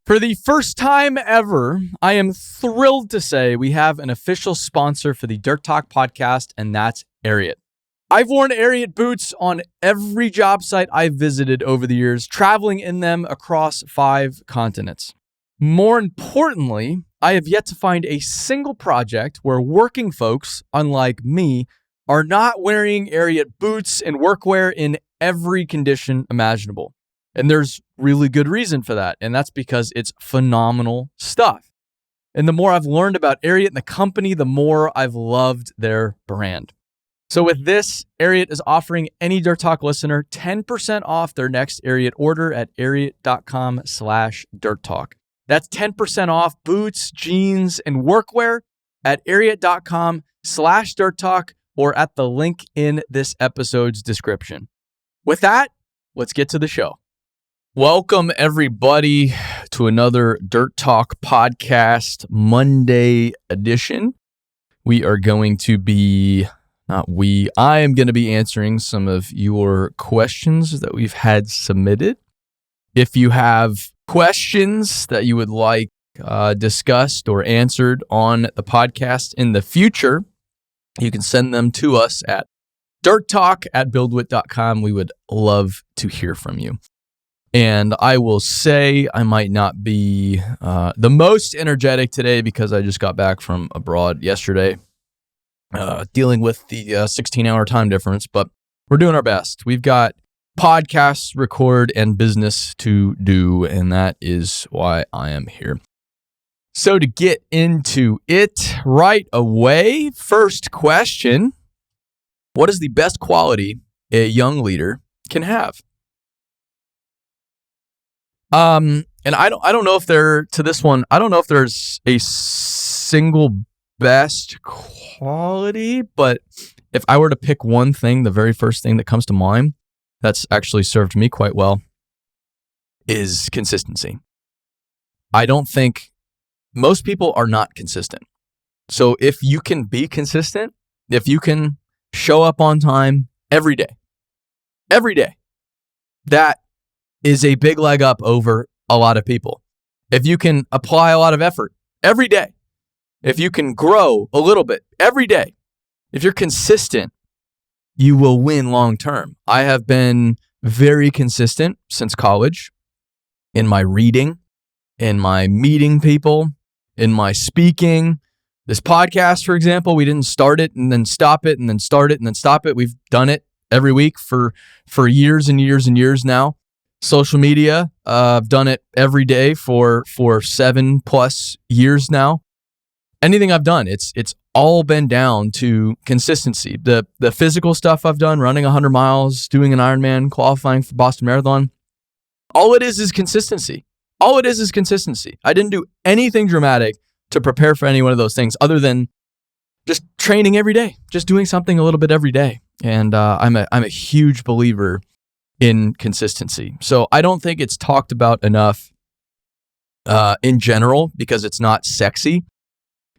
For the first time ever, I am thrilled to say we have an official sponsor for the Dirt Talk podcast, and that's Ariat. I've worn Ariat boots on every job site I've visited over the years, traveling in them across 5 continents. More importantly, I have yet to find a single project where working folks, unlike me, are not wearing Ariat boots and workwear in every condition imaginable. And there's really good reason for that, and that's because it's phenomenal stuff. And the more I've learned about Ariat and the company, the more I've loved their brand. So with this, Ariat is offering any Dirt Talk listener 10% off their next Ariat order at ariat.com/dirttalk. That's 10% off boots, jeans, and workwear at ariat.com/dirttalk or at the link in this episode's description. With that, let's get to the show. Welcome, everybody, to another Dirt Talk podcast Monday edition. We are going to be, I am going to be answering some of your questions that we've had submitted. If you have questions that you would like discussed or answered on the podcast in the future, you can send them to us at dirttalk@buildwit.com. We would love to hear from you. And I will say I might not be the most energetic today because I just got back from abroad yesterday, dealing with the 16-hour time difference, but we're doing our best. We've got podcasts to record and business to do, and that is why I am here. So to get into it right away, first question, what is the best quality a young leader can have? And I don't know if I don't know if there's a single best quality, but if I were to pick one thing, the very first thing that comes to mind that's actually served me quite well is consistency. I don't think most people are not consistent. So if you can be consistent, if you can show up on time every day, that is a big leg up over a lot of people. If you can apply a lot of effort every day, if you can grow a little bit every day, if you're consistent, you will win long term. I have been very consistent since college in my reading, in my meeting people, in my speaking. This podcast, for example, we didn't start it and then stop it and then start it and then stop it. We've done it every week for years and years and years now. Social media, I've done it every day for 7+ years now. Anything I've done, it's all been down to consistency. The physical stuff I've done, running 100 miles, doing an Ironman, qualifying for Boston Marathon, all it is consistency. All it is consistency. I didn't do anything dramatic to prepare for any one of those things other than just training every day, just doing something a little bit every day. And I'm a huge believer in consistency. So I don't think it's talked about enough in general because it's not sexy.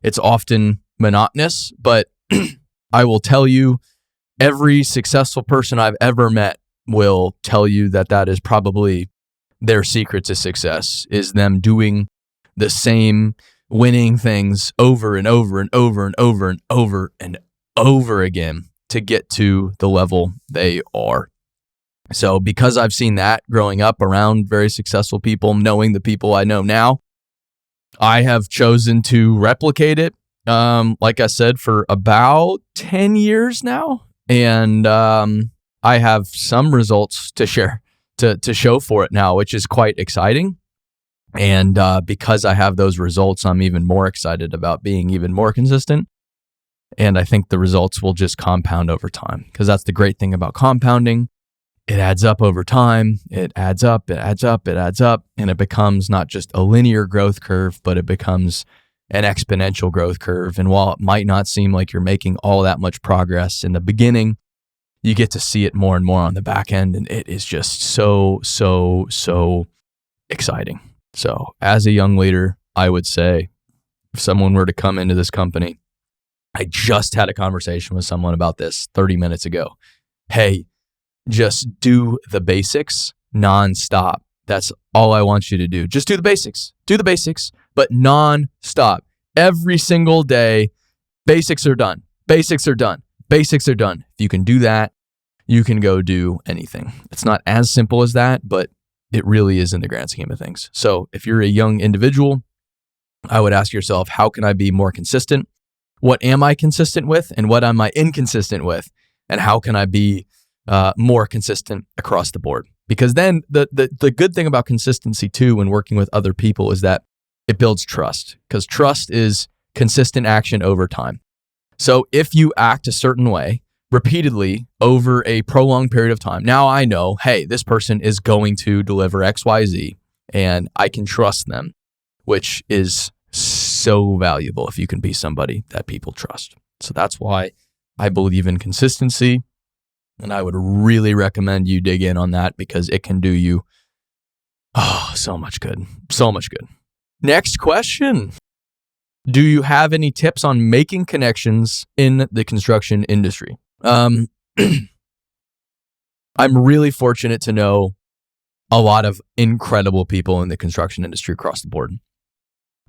It's often monotonous, but I will tell you, every successful person I've ever met will tell you that is probably their secret to success, is them doing the same winning things over and over and over and over and over and over again to get to the level they are. So because I've seen that growing up around very successful people, knowing the people I know now, I have chosen to replicate it, like I said, for about 10 years now. And I have some results to share, to show for it now, which is quite exciting. And because I have those results, I'm even more excited about being even more consistent. And I think the results will just compound over time, because that's the great thing about compounding. It adds up over time. It adds up, it adds up, it adds up, and it becomes not just a linear growth curve, but it becomes an exponential growth curve. And while it might not seem like you're making all that much progress in the beginning, you get to see it more and more on the back end, and it is just so exciting. So as a young leader, I would say if someone were to come into this company, I just had a conversation with someone about this 30 minutes ago. Hey, just do the basics nonstop. That's all I want you to do. Just do the basics. Do the basics, but non-stop. Every single day, basics are done. Basics are done. Basics are done. If you can do that, you can go do anything. It's not as simple as that, but it really is in the grand scheme of things. So if you're a young individual, I would ask yourself, how can I be more consistent? What am I consistent with? And what am I inconsistent with? And how can I be more consistent across the board? Because then the good thing about consistency too, when working with other people, is that it builds trust, because trust is consistent action over time. So if you act a certain way repeatedly over a prolonged period of time, now I know, hey, this person is going to deliver X, Y, Z, and I can trust them, which is so valuable if you can be somebody that people trust. So that's why I believe in consistency. And I would really recommend you dig in on that, because it can do you so much good. So much good. Next question. Do you have any tips on making connections in the construction industry? I'm really fortunate to know a lot of incredible people in the construction industry across the board.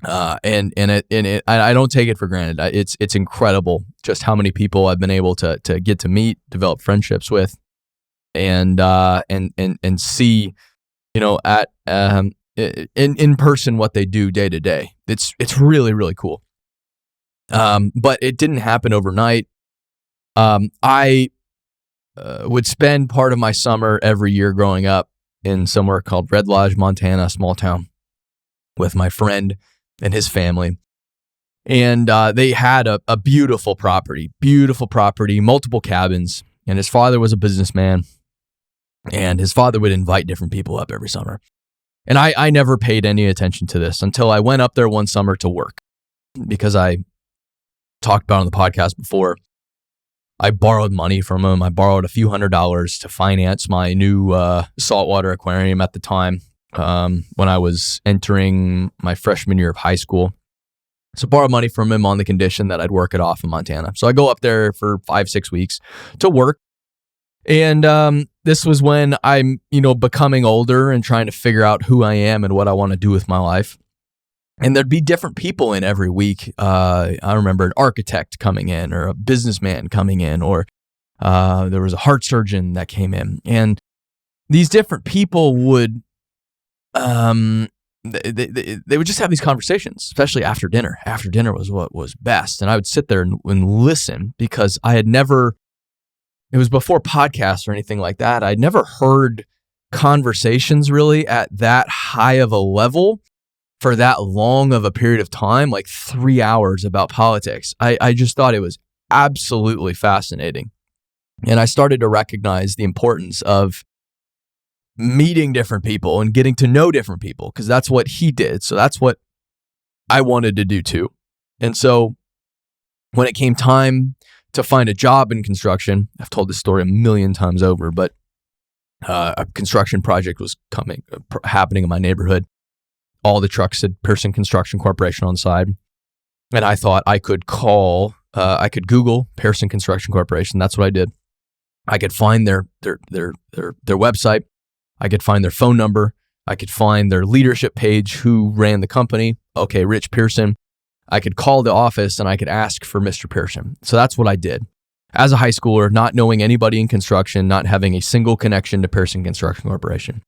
And I don't take it for granted. It's incredible just how many people I've been able to get to meet, develop friendships with, and see, at in person what they do day to day. It's really, really cool. But it didn't happen overnight. I would spend part of my summer every year growing up in somewhere called Red Lodge, Montana, a small town, with my friend and his family. And they had a beautiful property, multiple cabins. And his father was a businessman. And his father would invite different people up every summer. And I never paid any attention to this until I went up there one summer to work. Because I talked about on the podcast before, I borrowed money from him. I borrowed a few $100s to finance my new saltwater aquarium at the time. When I was entering my freshman year of high school. So borrowed money from him on the condition that I'd work it off in Montana. So I go up there for 5-6 weeks to work. And this was when I'm, becoming older and trying to figure out who I am and what I want to do with my life. And there'd be different people in every week. I remember an architect coming in, or a businessman coming in, or there was a heart surgeon that came in. And these different people would they would just have these conversations, especially after dinner. After dinner was what was best. And I would sit there and listen, because I had never, it was before podcasts or anything like that. I'd never heard conversations really at that high of a level for that long of a period of time, like 3 hours about politics. I just thought it was absolutely fascinating. And I started to recognize the importance of meeting different people and getting to know different people, because that's what he did. So that's what I wanted to do too. And so when it came time to find a job in construction, I've told this story a million times over, but a construction project was happening in my neighborhood. All the trucks said Pearson Construction Corporation on the side. And I thought I could Google Pearson Construction Corporation. That's what I did. I could find their website. I could find their phone number. I could find their leadership page, who ran the company. Okay, Rich Pearson. I could call the office and I could ask for Mr. Pearson. So that's what I did. As a high schooler, not knowing anybody in construction, not having a single connection to Pearson Construction Corporation.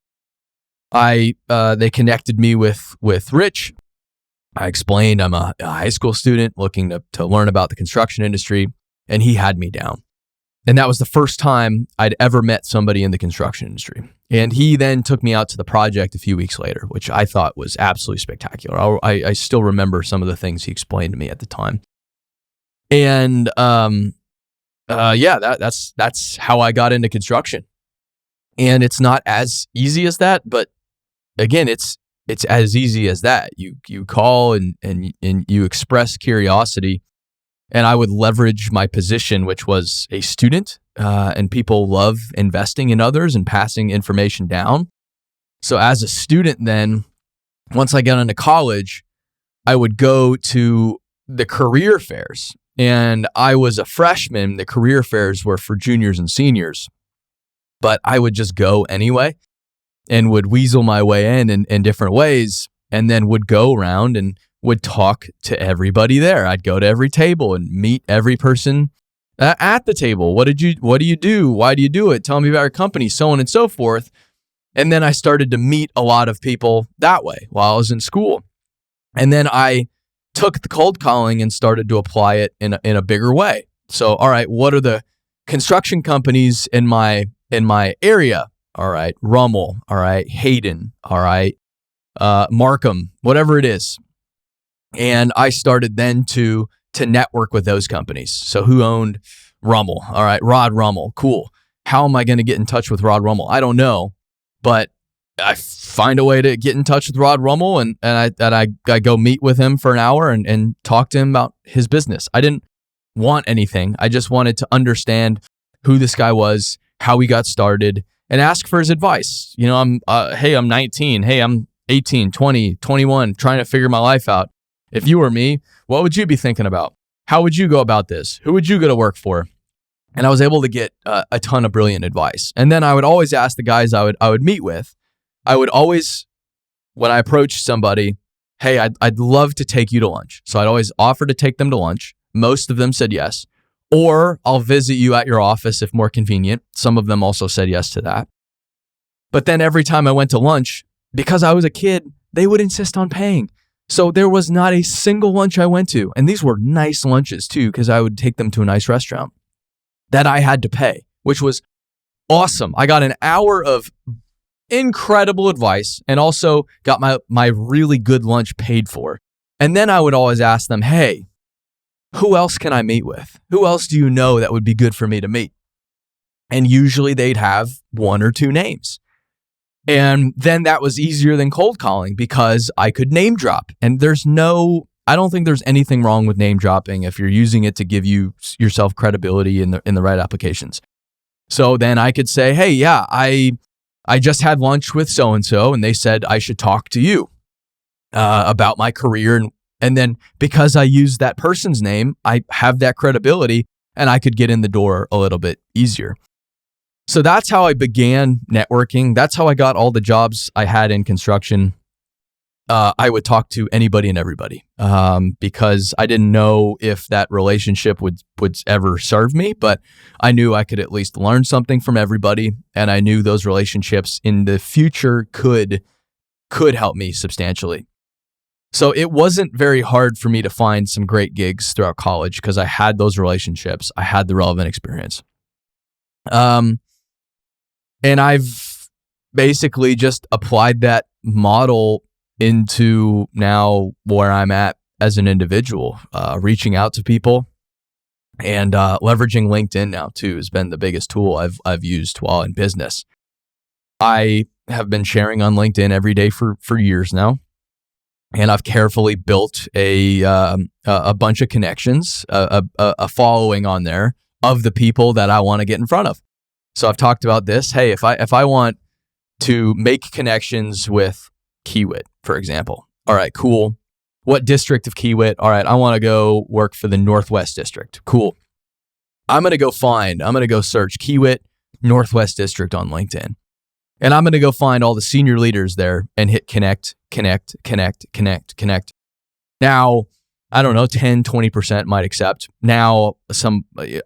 They connected me with Rich. I explained I'm a high school student looking to learn about the construction industry, and he had me down. And that was the first time I'd ever met somebody in the construction industry. And he then took me out to the project a few weeks later, which I thought was absolutely spectacular. I still remember some of the things he explained to me at the time. And that's how I got into construction. And it's not as easy as that, but again, it's as easy as that. You call and you express curiosity. And I would leverage my position, which was a student, and people love investing in others and passing information down. So as a student then, once I got into college, I would go to the career fairs. And I was a freshman. The career fairs were for juniors and seniors. But I would just go anyway and would weasel my way in different ways. and then would go around and would talk to everybody there. I'd go to every table and meet every person at the table. What do you do? Why do you do it? Tell me about your company, so on and so forth. And then I started to meet a lot of people that way while I was in school. And then I took the cold calling and started to apply it in a bigger way. So, all right, what are the construction companies in my area? All right, Rummel. All right, Hayden. All right, Markham, whatever it is. And I started then to network with those companies. So who owned Rummel? All right, Rod Rummel. Cool. How am I going to get in touch with Rod Rummel? I don't know, but I find a way to get in touch with Rod Rummel, and I go meet with him for an hour and talk to him about his business. I didn't want anything. I just wanted to understand who this guy was, how he got started, and ask for his advice. You know, I'm 19. Hey, I'm 18, 20, 21, trying to figure my life out. If you were me, what would you be thinking about? How would you go about this? Who would you go to work for? And I was able to get a ton of brilliant advice. And then I would always ask the guys I would meet with, I would always, when I approached somebody, hey, I'd love to take you to lunch. So I'd always offer to take them to lunch. Most of them said yes. Or I'll visit you at your office if more convenient. Some of them also said yes to that. But then every time I went to lunch, because I was a kid, they would insist on paying. So there was not a single lunch I went to, and these were nice lunches too, because I would take them to a nice restaurant, that I had to pay, which was awesome. I got an hour of incredible advice and also got my really good lunch paid for. And then I would always ask them, hey, who else can I meet with? Who else do you know that would be good for me to meet? And usually they'd have one or two names. And then that was easier than cold calling because I could name drop. And I don't think there's anything wrong with name dropping if you're using it to give yourself credibility in the right applications. So then I could say, hey, yeah, I just had lunch with so-and-so and they said I should talk to you about my career. And then because I used that person's name, I have that credibility and I could get in the door a little bit easier. So that's how I began networking. That's how I got all the jobs I had in construction. I would talk to anybody and everybody because I didn't know if that relationship would ever serve me, but I knew I could at least learn something from everybody, and I knew those relationships in the future could help me substantially. So it wasn't very hard for me to find some great gigs throughout college because I had those relationships. I had the relevant experience. And I've basically just applied that model into now where I'm at as an individual, reaching out to people and leveraging LinkedIn now too has been the biggest tool I've used while in business. I have been sharing on LinkedIn every day for years now, and I've carefully built a bunch of connections, a following on there of the people that I want to get in front of. So I've talked about this. Hey, if I want to make connections with Kiewit, for example. All right, cool. What district of Kiewit? All right, I want to go work for the Northwest District. Cool. I'm going to go search Kiewit Northwest District on LinkedIn. And I'm going to go find all the senior leaders there and hit connect. Now, I don't know, 10, 20% might accept. Now,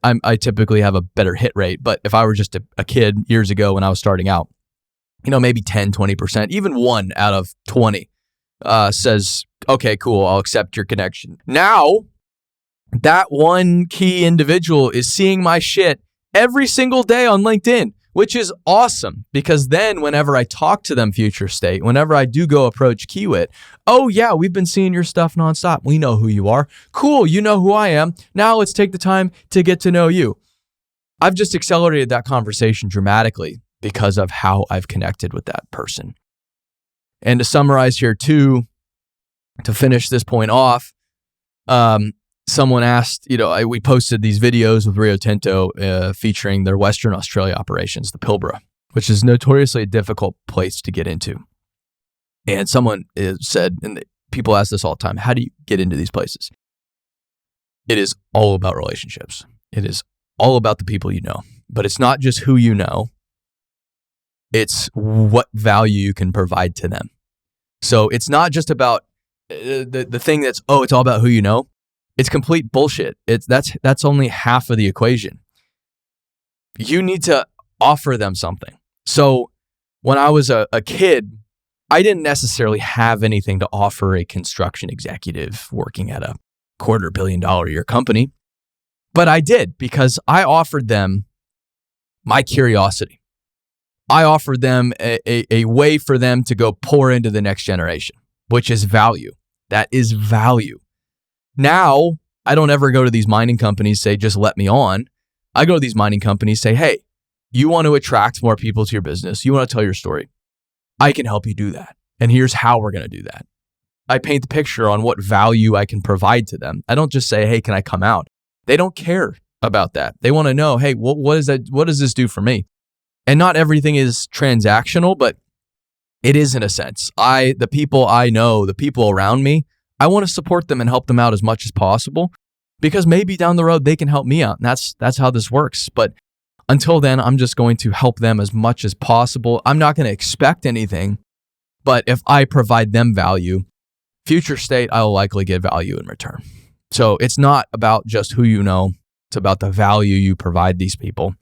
I typically have a better hit rate, but if I were just a kid years ago when I was starting out, maybe 10, 20%, even 1 out of 20 says, okay, cool, I'll accept your connection. Now, that one key individual is seeing my shit every single day on LinkedIn, which is awesome because then whenever I talk to them future state, whenever I do go approach Kiewit, oh yeah, we've been seeing your stuff nonstop. We know who you are. Cool, you know who I am. Now let's take the time to get to know you. I've just accelerated that conversation dramatically because of how I've connected with that person. And to summarize here too, to finish this point off, someone asked, we posted these videos with Rio Tinto featuring their Western Australia operations, the Pilbara, which is notoriously a difficult place to get into. And someone said, and people ask this all the time, how do you get into these places? It is all about relationships. It is all about the people you know, but it's not just who you know. It's what value you can provide to them. So it's not just about the thing that's, it's all about who you know. It's complete bullshit. That's only half of the equation. You need to offer them something. So when I was a kid, I didn't necessarily have anything to offer a construction executive working at a $250 million a year company, but I did because I offered them my curiosity. I offered them a way for them to go pour into the next generation, which is value. That is value. Now, I don't ever go to these mining companies, say, just let me on. I go to these mining companies, say, hey, you want to attract more people to your business. You want to tell your story. I can help you do that. And here's how we're going to do that. I paint the picture on what value I can provide to them. I don't just say, hey, can I come out? They don't care about that. They want to know, hey, what is that? What does this do for me? And not everything is transactional, but it is in a sense. The people I know, the people around me, I want to support them and help them out as much as possible because maybe down the road they can help me out. And that's how this works. But until then, I'm just going to help them as much as possible. I'm not going to expect anything, but if I provide them value, future state, I will likely get value in return. So it's not about just who you know. It's about the value you provide these people.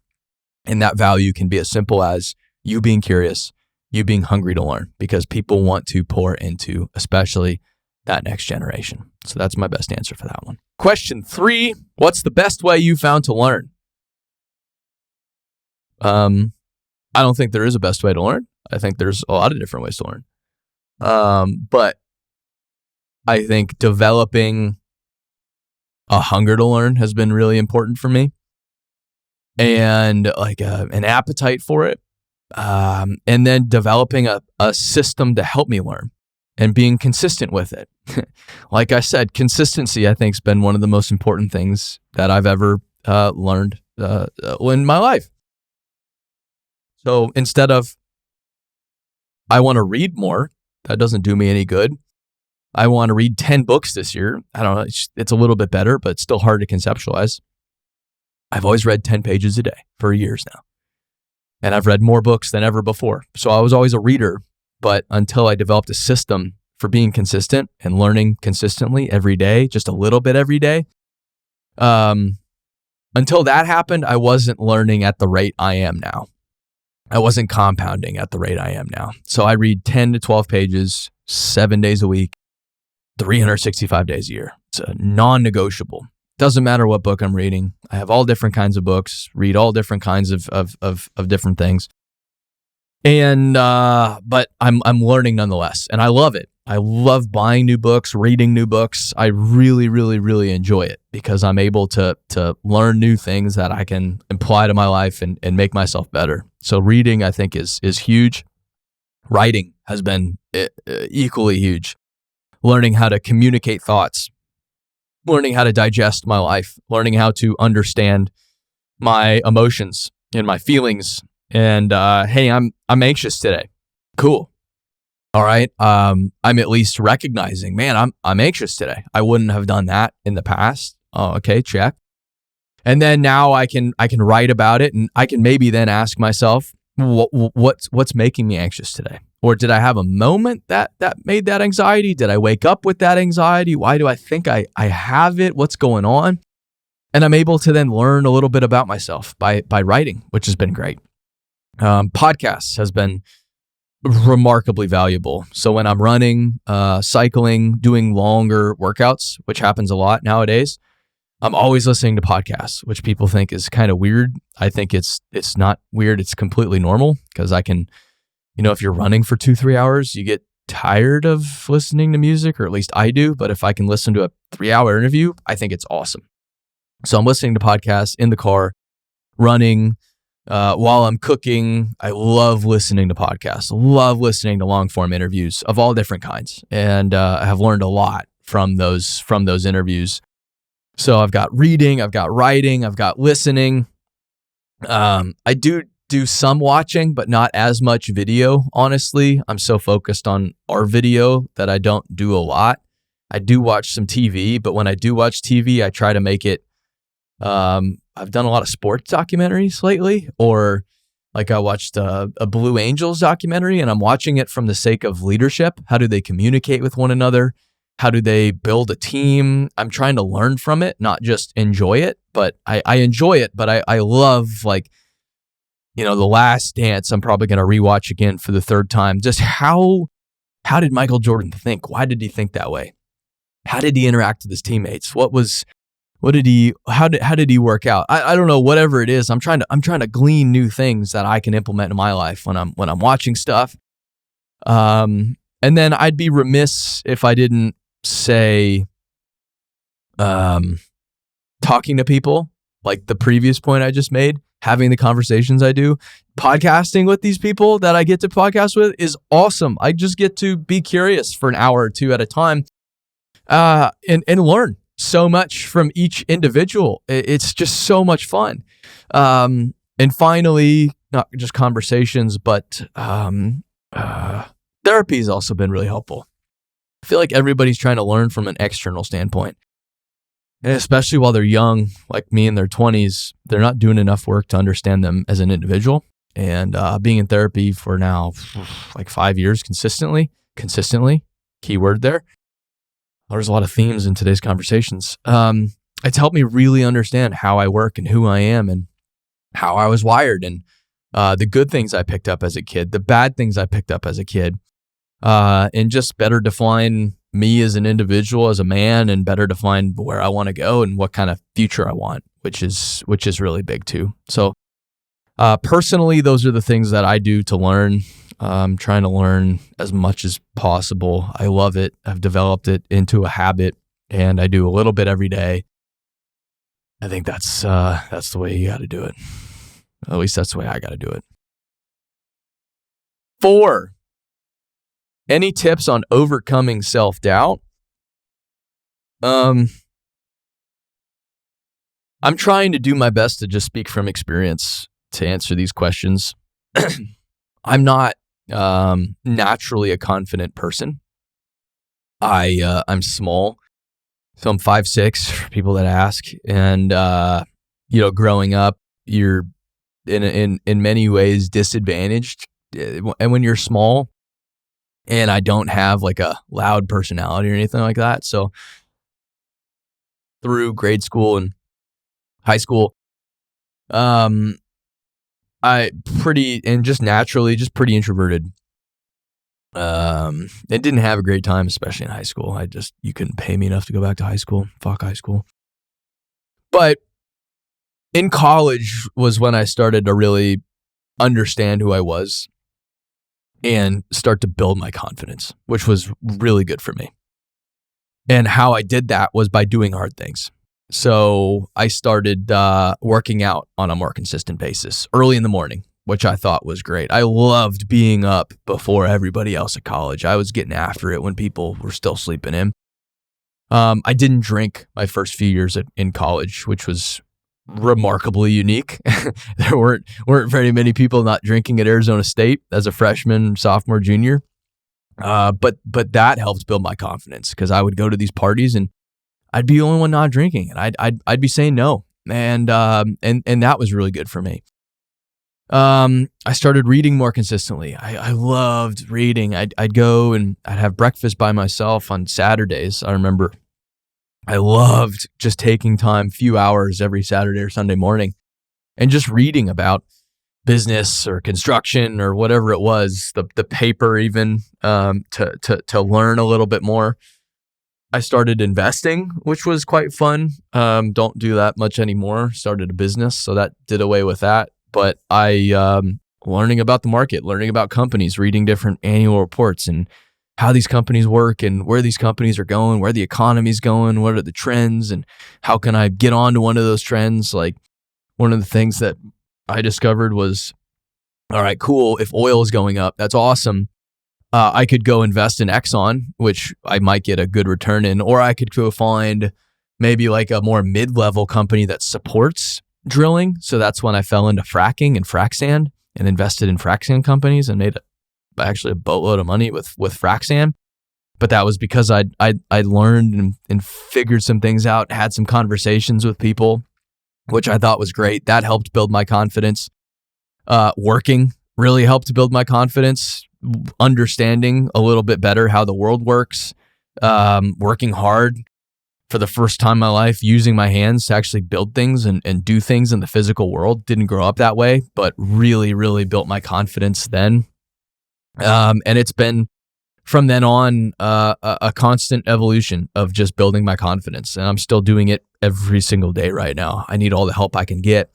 And that value can be as simple as you being curious, you being hungry to learn, because people want to pour into, especially that next generation. So that's my best answer for that one. Question 3, what's the best way you found to learn? I don't think there is a best way to learn. I think there's a lot of different ways to learn. But I think developing a hunger to learn has been really important for me, and like an appetite for it. And then developing a system to help me learn and being consistent with it. Like I said, consistency, I think, has been one of the most important things that I've ever learned in my life. So instead of, I want to read more, that doesn't do me any good. I want to read 10 books this year. I don't know, it's a little bit better, but it's still hard to conceptualize. I've always read 10 pages a day for years now. And I've read more books than ever before. So I was always a reader, but until I developed a system for being consistent and learning consistently every day, just a little bit every day, until that happened, I wasn't learning at the rate I am now. I wasn't compounding at the rate I am now. So I read 10 to 12 pages, 7 days a week, 365 days a year. It's a non-negotiable. Doesn't matter what book I'm reading. I have all different kinds of books, read all different kinds of different things. And, but I'm learning nonetheless. And I love it. I love buying new books, reading new books. I really, really, really enjoy it because I'm able to learn new things that I can apply to my life and make myself better. So reading, I think, is huge. Writing has been equally huge. Learning how to communicate thoughts, learning how to digest my life, learning how to understand my emotions and my feelings. And hey, I'm anxious today. Cool. All right. I'm at least recognizing, man, I'm anxious today. I wouldn't have done that in the past. Oh, okay, check. And then now I can write about it, and I can maybe then ask myself, what's making me anxious today? Or did I have a moment that made that anxiety? Did I wake up with that anxiety? Why do I think I have it? What's going on? And I'm able to then learn a little bit about myself by writing, which has been great. Podcasts has been remarkably valuable. So when I'm running, cycling, doing longer workouts, which happens a lot nowadays, I'm always listening to podcasts, which people think is kind of weird. I think it's not weird. It's completely normal because I can, if you're running for 2-3 hours, you get tired of listening to music, or at least I do. But if I can listen to a 3-hour interview, I think it's awesome. So I'm listening to podcasts in the car, running, while I'm cooking. I love listening to podcasts, love listening to long form interviews of all different kinds. And I have learned a lot from those interviews. So I've got reading, I've got writing, I've got listening. I do some watching, but not as much video, honestly. I'm so focused on our video that I don't do a lot. I do watch some TV, but when I do watch TV, I try to make it, I've done a lot of sports documentaries lately, or Like I watched a Blue Angels documentary, and I'm watching it from the sake of leadership. How do they communicate with one another? How do they build a team? I'm trying to learn from it, not just enjoy it, but I enjoy it, but I love like, The Last Dance. I'm probably going to rewatch again for the third time. Just how did Michael Jordan think? Why did he think that way? How did he interact with his teammates? How did he work out? I don't know, whatever it is. I'm trying to glean new things that I can implement in my life when I'm watching stuff. And then I'd be remiss if I didn't say, talking to people, like the previous point I just made, having the conversations I do, podcasting with these people that I get to podcast with is awesome. I just get to be curious for an hour or two at a time, and learn so much from each individual. It's just so much fun. And finally, not just conversations, but therapy has also been really helpful. I feel like everybody's trying to learn from an external standpoint. And especially while they're young, like me in their 20s, they're not doing enough work to understand them as an individual. And being in therapy for now like 5 years consistently, keyword there. There's a lot of themes in today's conversations. It's helped me really understand how I work and who I am and how I was wired, and the good things I picked up as a kid, the bad things I picked up as a kid, and just better define me as an individual, as a man, and better define where I want to go and what kind of future I want, which is really big too. So personally, those are the things that I do to learn. I'm trying to learn as much as possible. I love it. I've developed it into a habit, and I do a little bit every day. I think that's the way you got to do it. At least that's the way I got to do it. 4, any tips on overcoming self-doubt? I'm trying to do my best to just speak from experience to answer these questions. I'm not naturally a confident person. I'm small, so I'm 5'6" for people that ask. And growing up, you're in many ways disadvantaged. And when you're small, and I don't have like a loud personality or anything like that, so through grade school and high school, pretty introverted. And didn't have a great time, especially in high school. You couldn't pay me enough to go back to high school. Fuck high school. But in college was when I started to really understand who I was and start to build my confidence, which was really good for me. And how I did that was by doing hard things. So I started working out on a more consistent basis early in the morning, which I thought was great. I loved being up before everybody else at college. I was getting after it when people were still sleeping in. I didn't drink my first few years in college, which was remarkably unique. There weren't very many people not drinking at Arizona State as a freshman, sophomore, junior. But that helped build my confidence, because I would go to these parties and I'd be the only one not drinking, and I'd be saying no, and that was really good for me. I started reading more consistently. I loved reading. I'd go and I'd have breakfast by myself on Saturdays. I remember I loved just taking time, few hours every Saturday or Sunday morning, and just reading about business or construction or whatever it was, the paper even, to learn a little bit more. I started investing, which was quite fun. Don't do that much anymore. Started a business, so that did away with that. But learning about the market, learning about companies, reading different annual reports and how these companies work and where these companies are going, where the economy's going, what are the trends, and how can I get onto one of those trends? Like, one of the things that I discovered was, all right, cool, if oil is going up, that's awesome. I could go invest in Exxon, which I might get a good return in, or I could go find maybe like a more mid-level company that supports drilling. So that's when I fell into fracking and frac sand and invested in frac sand companies and made actually a boatload of money with frac sand. But that was because I learned and figured some things out, had some conversations with people, which I thought was great. That helped build my confidence. Working really helped to build my confidence, understanding a little bit better how the world works, working hard for the first time in my life, using my hands to actually build things and do things in the physical world. Didn't grow up that way, but really, really built my confidence then. And it's been from then on a constant evolution of just building my confidence. And I'm still doing it every single day right now. I need all the help I can get.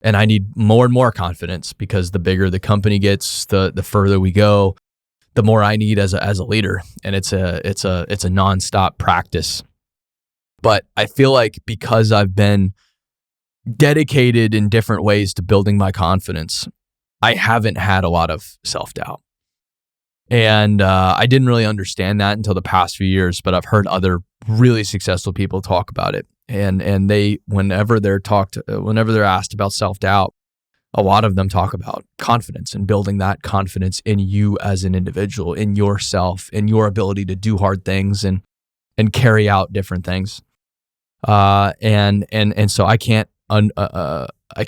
And I need more and more confidence, because the bigger the company gets, the further we go, the more I need as a leader. And it's a nonstop practice. But I feel like because I've been dedicated in different ways to building my confidence, I haven't had a lot of self-doubt. And I didn't really understand that until the past few years, but I've heard other really successful people talk about it. And they, whenever they're asked about self-doubt, a lot of them talk about confidence and building that confidence in you as an individual, in yourself, in your ability to do hard things and carry out different things. And so I can't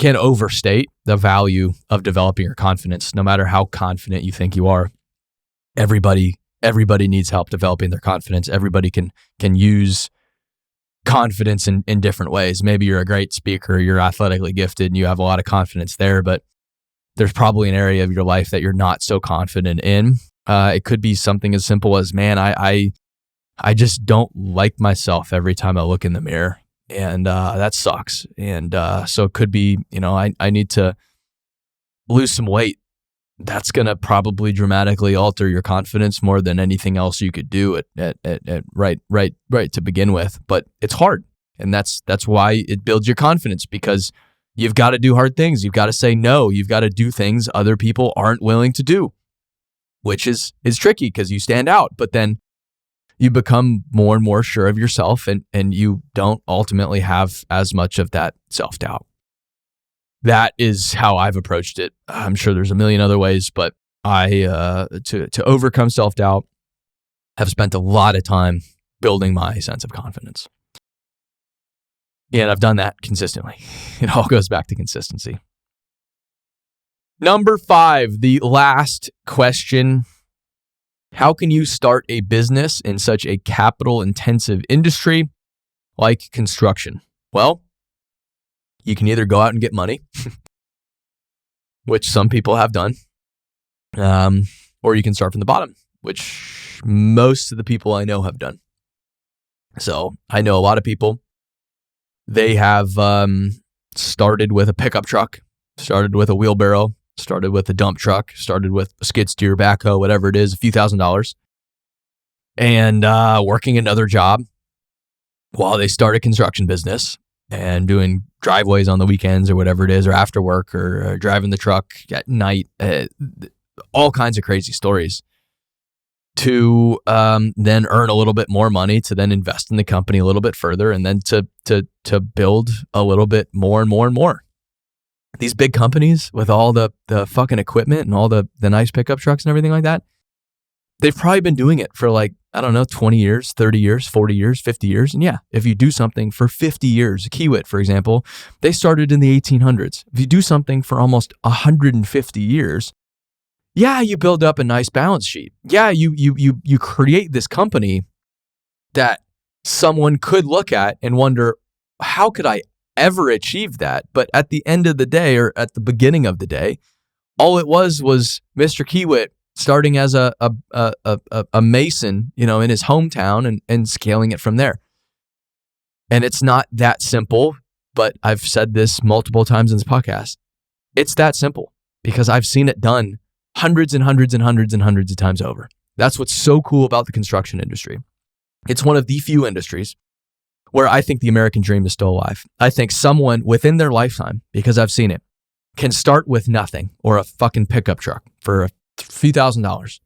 overstate the value of developing your confidence, no matter how confident you think you are. Everybody needs help developing their confidence. Everybody can use confidence in different ways. Maybe you're a great speaker, you're athletically gifted, and you have a lot of confidence there, but there's probably an area of your life that you're not so confident in. It could be something as simple as, man, I just don't like myself every time I look in the mirror, and that sucks. And so it could be, I need to lose some weight. That's going to probably dramatically alter your confidence more than anything else you could do right to begin with. But it's hard, and that's why it builds your confidence, because you've got to do hard things. You've got to say no. You've got to do things other people aren't willing to do, which is tricky because you stand out. But then you become more and more sure of yourself, and you don't ultimately have as much of that self-doubt. That is how I've approached it. I'm sure there's a million other ways, but to overcome self-doubt, have spent a lot of time building my sense of confidence. And I've done that consistently. It all goes back to consistency. Number 5, the last question. How can you start a business in such a capital-intensive industry like construction? Well, you can either go out and get money, which some people have done, or you can start from the bottom, which most of the people I know have done. So I know a lot of people, they have started with a pickup truck, started with a wheelbarrow, started with a dump truck, started with a skid steer, backhoe, whatever it is, a few $1,000s, and working another job while they start a construction business and doing driveways on the weekends or whatever it is, or after work, or driving the truck at night, all kinds of crazy stories, to then earn a little bit more money, to then invest in the company a little bit further, and then to build a little bit more and more and more. These big companies with all the fucking equipment and all the nice pickup trucks and everything like that, they've probably been doing it for 20 years, 30 years, 40 years, 50 years. And yeah, if you do something for 50 years, Kiewit, for example, they started in the 1800s. If you do something for almost 150 years, yeah, you build up a nice balance sheet. Yeah, you create this company that someone could look at and wonder, how could I ever achieve that? But at the end of the day, or at the beginning of the day, all it was Mr. Kiewit starting as a mason, in his hometown and scaling it from there. And it's not that simple, but I've said this multiple times in this podcast. It's that simple because I've seen it done hundreds and hundreds and hundreds and hundreds of times over. That's what's so cool about the construction industry. It's one of the few industries where I think the American dream is still alive. I think someone within their lifetime, because I've seen it, can start with nothing or a fucking pickup truck for a few $1,000s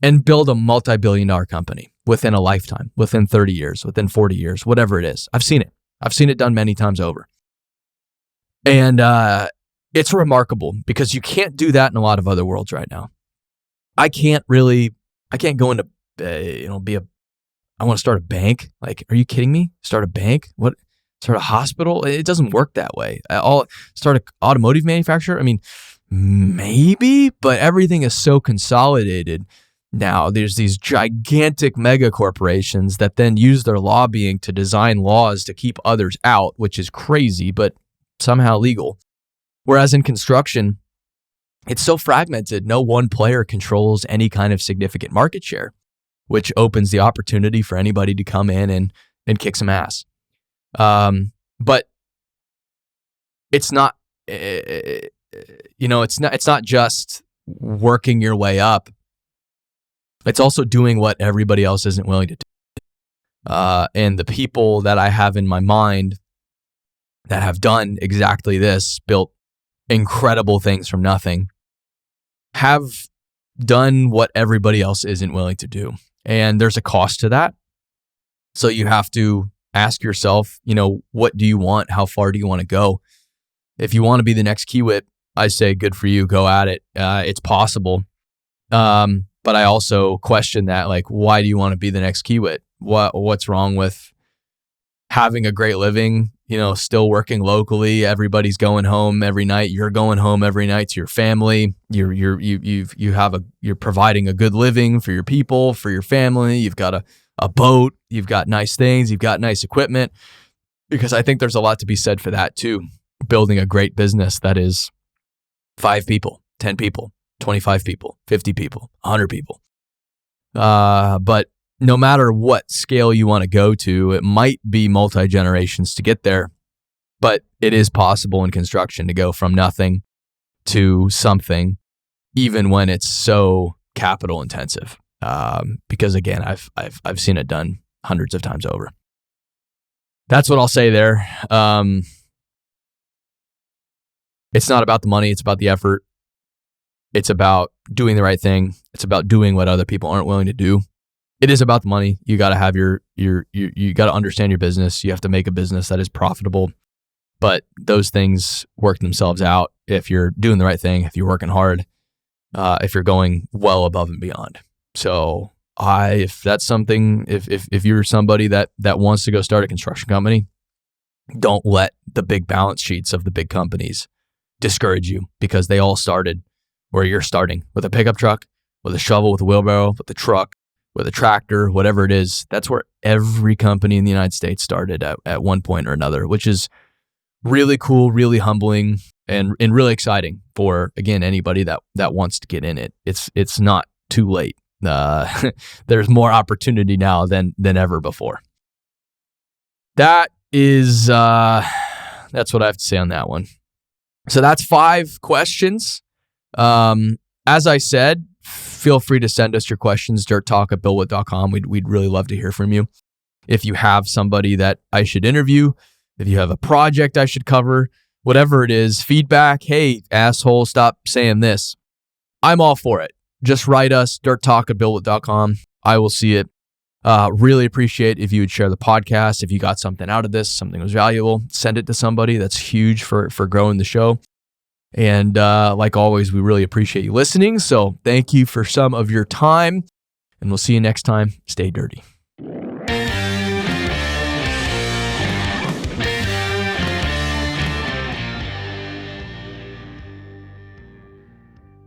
and build a multi-billion-dollar company within a lifetime, within 30 years, within 40 years, whatever it is. I've seen it. I've seen it done many times over. And it's remarkable because you can't do that in a lot of other worlds right now. I can't go into, I want to start a bank. Like, are you kidding me? Start a bank? What? Start a hospital? It doesn't work that way. Start an automotive manufacturer? I mean, maybe, but everything is so consolidated now. There's these gigantic mega corporations that then use their lobbying to design laws to keep others out, which is crazy, but somehow legal. Whereas in construction, it's so fragmented, no one player controls any kind of significant market share, which opens the opportunity for anybody to come in and kick some ass. But it's not, it's not just working your way up. It's also doing what everybody else isn't willing to do. And the people that I have in my mind that have done exactly this, built incredible things from nothing, have done what everybody else isn't willing to do. And there's a cost to that. So you have to ask yourself, what do you want? How far do you want to go? If you want to be the next Kiewit, I say good for you. Go at it. It's possible. But I also question that, like, why do you want to be the next Kiewit? What's wrong with having a great living, still working locally? Everybody's going home every night. You're going home every night to your family. You're providing a good living for your people, for your family. You've got a boat. You've got nice things. You've got nice equipment. Because I think there's a lot to be said for that too. Building a great business that is 5 people, 10 people, 25 people, 50 people, 100 people. But no matter what scale you want to go to, it might be multi-generations to get there, but it is possible in construction to go from nothing to something, even when it's so capital intensive. Because again, I've seen it done hundreds of times over. That's what I'll say there. It's not about the money. It's about the effort. It's about doing the right thing. It's about doing what other people aren't willing to do. It is about the money. You got to have you got to understand your business. You have to make a business that is profitable. But those things work themselves out if you're doing the right thing, if you're working hard, if you're going well above and beyond. So if that's something, if you're somebody that wants to go start a construction company, don't let the big balance sheets of the big companies discourage you, because they all started where you're starting, with a pickup truck, with a shovel, with a wheelbarrow, with a truck, with a tractor, whatever it is. That's where every company in the United States started at one point or another, which is really cool, really humbling, and really exciting for, again, anybody that wants to get in it. It's not too late. There's more opportunity now than ever before. That is that's what I have to say on that one. So that's 5 questions. As I said, feel free to send us your questions, dirttalk@billwitt.com. We'd really love to hear from you. If you have somebody that I should interview, if you have a project I should cover, whatever it is, feedback, hey, asshole, stop saying this. I'm all for it. Just write us, dirttalk@billwitt.com. I will see it. Really appreciate if you would share the podcast. If you got something out of this, something was valuable, send it to somebody. That's huge for growing the show. And like always, we really appreciate you listening. So thank you for some of your time, and we'll see you next time. Stay dirty.